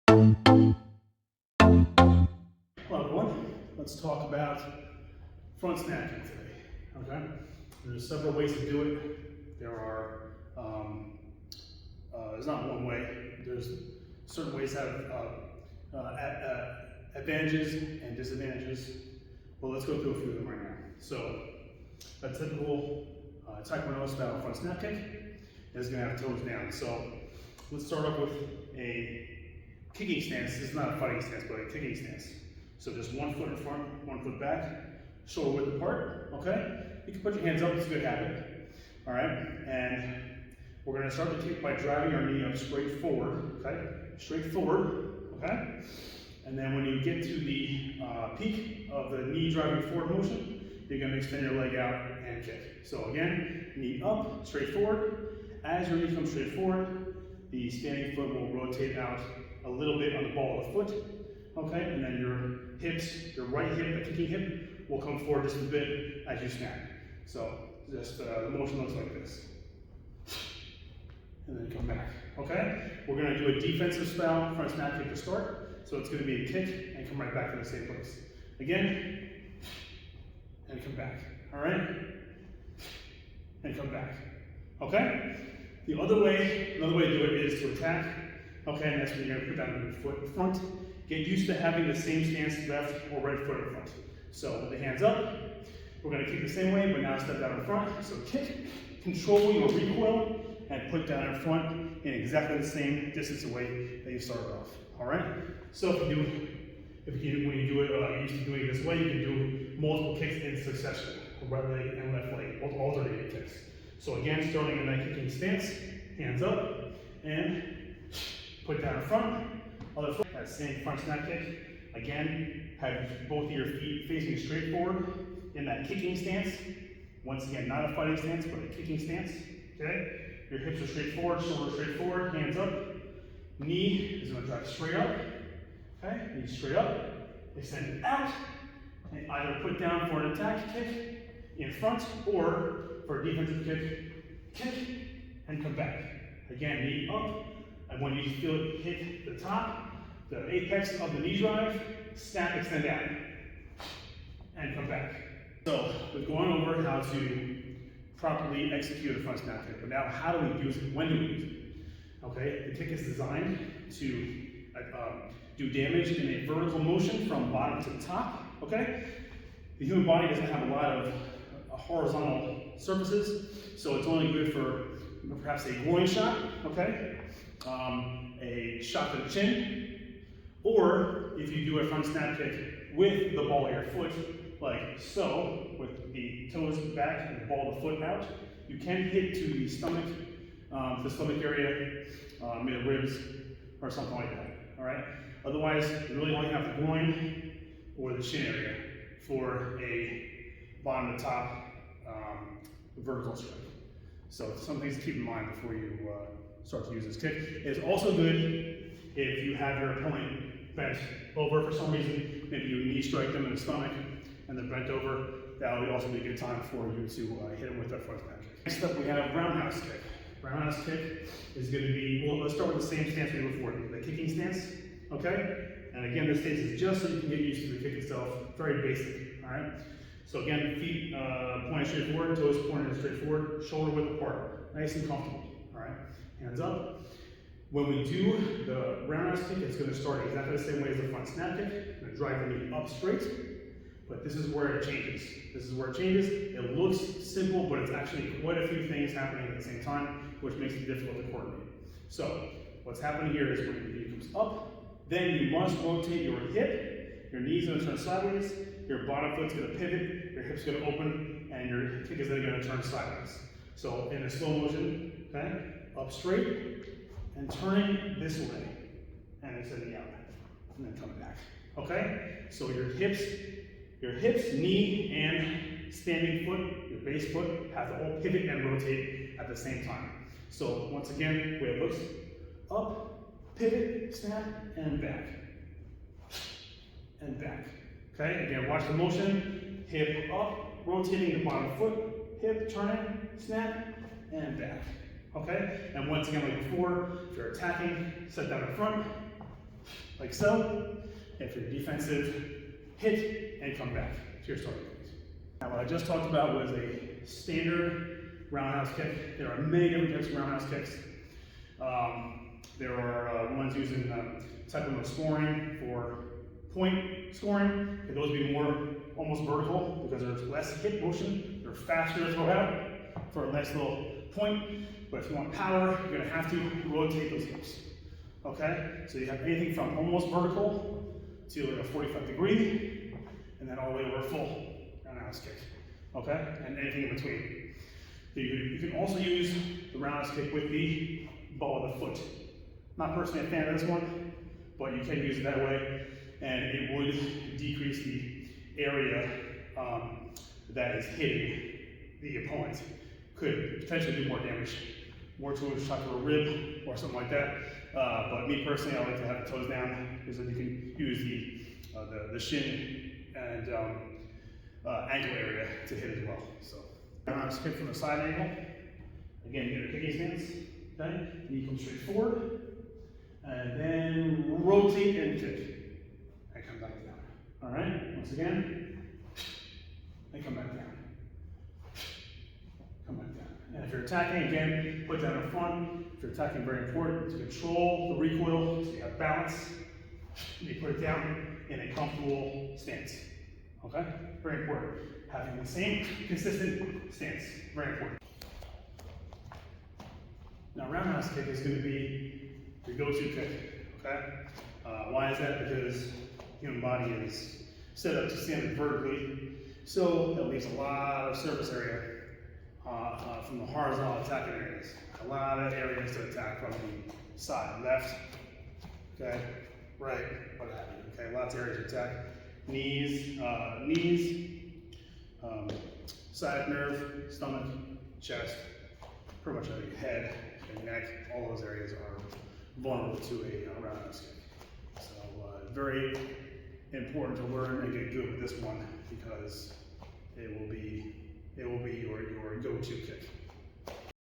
Hello everyone, let's talk about front snap kick today, okay? There's several ways to do it. There's not one way. There's certain ways that have advantages and disadvantages, but let's go through a few of them right now. So, a typical Taekwondo style front snap kick is gonna have toes down. So, let's start off with a kicking stance. This is not a fighting stance, but a kicking stance. So just 1 foot in front, 1 foot back, shoulder width apart, okay? You can put your hands up, it's a good habit, all right? And we're gonna start the kick by driving our knee up straight forward, okay? Straight forward, okay? And then when you get to the peak of the knee driving forward motion, you're gonna extend your leg out and kick. So again, knee up, straight forward. As your knee comes straight forward, the standing foot will rotate out a little bit on the ball of the foot, okay? And then your hips, your right hip, the kicking hip, will come forward just a bit as you snap. So just the motion looks like this. And then come back, okay? We're gonna do a defensive style front snap kick to start. So it's gonna be a kick and come right back to the same place. Again, and come back, all right? And come back, okay? Another way to do it is to attack, okay? And that's when you're gonna put down your foot in front. Get used to having the same stance, left or right foot in front. So with the hands up, we're gonna kick the same way, but now step down in front. So kick, control your recoil, and put down in front in exactly the same distance away that you started off, all right? So when you do it, you're used to doing it this way, you can do multiple kicks in succession, right leg and left leg, both alternating kicks. So again, starting in that kicking stance, hands up, and put down in front, other foot, that same front snap kick. Again, have both of your feet facing straight forward in that kicking stance. Once again, not a fighting stance, but a kicking stance, okay? Your hips are straight forward, shoulders straight forward, hands up. Knee is gonna drive straight up, okay? Knee straight up, extend it out, and either put down for an attack kick in front, or for a defensive kick, and come back. Again, knee up, and when you feel it hit the top, the apex of the knee drive, snap, extend out, and come back. So we've gone over how to properly execute a front snap kick, but now how do we use it? When do we use it? Okay, the kick is designed to do damage in a vertical motion from bottom to top, okay? The human body doesn't have a lot of horizontal surfaces, so it's only good for perhaps a groin shot, okay? A shot to the chin, or if you do a front snap kick with the ball of your foot, like so, with the toes back and the ball of the foot out, you can hit to the stomach area, mid ribs, or something like that, all right? Otherwise, you really only have the groin or the chin area for a bottom to top vertical strike. So some things to keep in mind before you start to use this kick. It's also good if you have your opponent bent over for some reason. Maybe you knee strike them in the stomach and they're bent over. That would also be a good time for you to hit them with that front snap kick. Next up, we have roundhouse kick. Roundhouse kick is going to be, well, let's start with the same stance we did before, the kicking stance, okay? And again, this stance is just so you can get used to the kick itself, very basic, all right? So again, feet pointed straight forward, toes pointed straight forward, shoulder width apart, nice and comfortable, all right? Hands up. When we do the roundhouse kick, it's going to start exactly the same way as the front snap kick. It's going to drive the knee up straight, but this is where it changes. This is where it changes. It looks simple, but it's actually quite a few things happening at the same time, which makes it difficult to coordinate. So what's happening here is when your knee comes up, then you must rotate your hip. Your knee's going to turn sideways. Your bottom foot's going to pivot. Your hip's going to open, and your kick is then going to turn sideways. So in a slow motion, okay, up straight and turning this way, and extending out, and then coming back. Okay. So your hips, knee, and standing foot, your base foot, have to all pivot and rotate at the same time. So once again, way it looks: up, pivot, snap, and back, and back. Okay, again, watch the motion, hip up, rotating the bottom foot, hip, turning, snap, and back. Okay, and once again, like before, if you're attacking, set down in front, like so. And for your defensive, hit and come back to your starting place. Now what I just talked about was a standard roundhouse kick. There are many different types of roundhouse kicks. There are ones using Taekwondo scoring for point scoring. Those would be more almost vertical because there's less hip motion. They're faster to throw out for a nice little point. But if you want power, you're gonna have to rotate those hips. Okay? So you have anything from almost vertical to like a 45-degree, and then all the way over a full roundhouse kick. Okay? And anything in between. You can also use the roundhouse kick with the ball of the foot. Not personally a fan of this one, but you can use it that way, and it would decrease the area that is hitting the opponent. Could potentially do more damage, more to a shot to a rib or something like that. But me personally, I like to have the toes down because then you can use the shin and ankle area to hit as well. So roundhouse kick from the side angle. Again, you get a kicking stance. Okay, knee comes straight forward, and then rotate and kick, and come back down. All right, once again, and come back down. Come back down. And if you're attacking, again, put that in front. If you're attacking, very important to control the recoil, so you have balance. You put it down in a comfortable stance. Okay, very important. Having the same consistent stance, very important. Now, roundhouse kick is going to be your go-to kick, okay? Why is that? Because the human body is set up to stand vertically, so that leaves a lot of surface area from the horizontal attacking areas. A lot of areas to attack from the side, left, okay, right, what have you, okay? Lots of areas to attack. Knees, sciatic nerve, stomach, chest, pretty much every head and neck, all those areas are vulnerable to a roundhouse kick. So very important to learn and get good with this one because it will be your go-to kick.